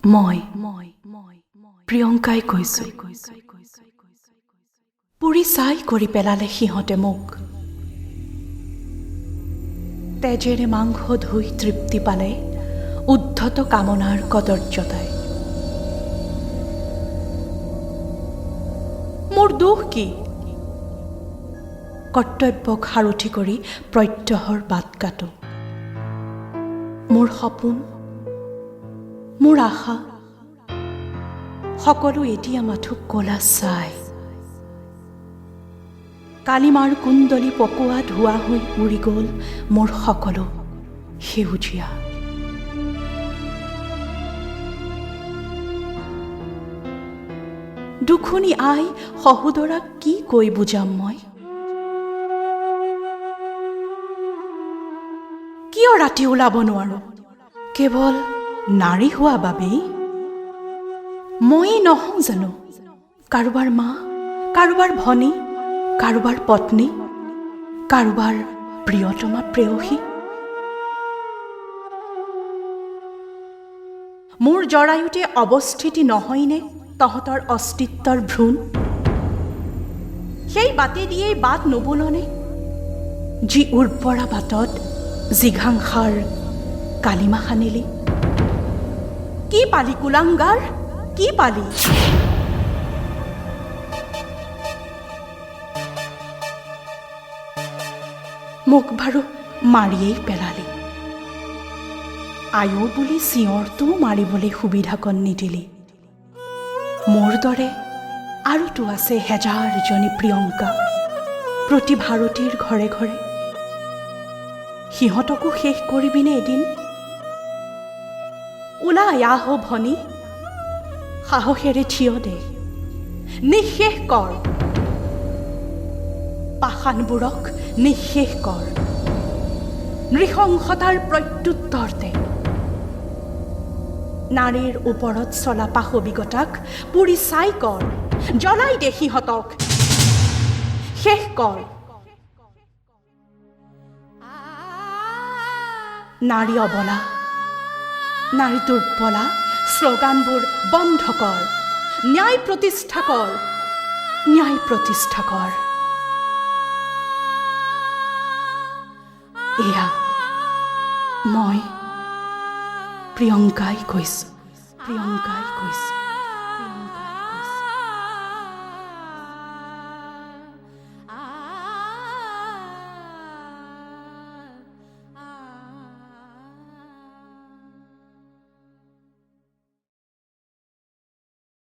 মই প্ৰিয়ংকাই কৈছো। পুৰি ছাই কৰি পেলালে সিহঁতে মোক। তেজেৰে মাংস ধুই তৃপ্তি পালে উদ্ধত কামনাৰ কদৰ্যতাই। মোৰ দুখ কি? কৰ্তব্যক সাৰথি কৰি প্ৰত্যহৰ বাট কাটো। মোৰ সপোন, মোৰ আশা সকলো এতিয়া মাথো কলা ছাই। কালিমাৰ কুণ্ডলী পকোৱা ধোৱা হৈ উৰি গ'ল মোৰ সকলো সেউজীয়া। দুখুনী আই সহোদৰাক কি কৈ বুজাম মই? কিয় ৰাতি ওলাব নোৱাৰো? কেৱল নাৰী হোৱা বাবেই? মই নহওঁ জানো কাৰোবাৰ মা, কাৰোবাৰ ভনী, কাৰোবাৰ পত্নী, কাৰোবাৰ প্ৰিয়তমা প্ৰেয়সী? মোৰ জৰায়ুতে অৱস্থিতি নহয়নে তহঁতৰ অস্তিত্বৰ ভ্ৰূণ? সেই বাটে দিয়েই বাট নবুলনে যি উৰ্বৰা বাটত জিঘাংসাৰ কালিমা সানিলি? কি পালি কুলাংগাৰ, কি পালি? মোক বাৰু মাৰিয়েই পেলালি। আয়ো বুলি চিঞৰটোও মাৰিবলৈ সুবিধাকণ নিদিলি। মোৰ দৰে আৰুতো আছে হেজাৰজনী প্ৰিয়ংকা প্ৰতি ভাৰতীৰ ঘৰে ঘৰে। সিহঁতকো শেষ কৰিবিনে এদিন? ওলাই আহ ভনী, সাহসেৰে থিয় দে, নিঃশেষ কৰ পাষাণবোৰক, নিঃশেষ কৰ। নৃশংসতাৰ প্ৰত্যুত্তৰ দে। নাৰীৰ ওপৰত চলা পাশবিকতাক পুৰি ছাই কৰ, জ্বলাই দে সিহঁতক, শেষ কৰ। নাৰী অবলা, নাৰী দুৰ্বলা শ্লোগানবোৰ বন্ধ কৰ। ন্যায় প্ৰতিষ্ঠা কৰ, ন্যায় প্ৰতিষ্ঠা কৰ। এয়া মই প্ৰিয়ংকাই কৈছো, প্ৰিয়ংকাই কৈছো।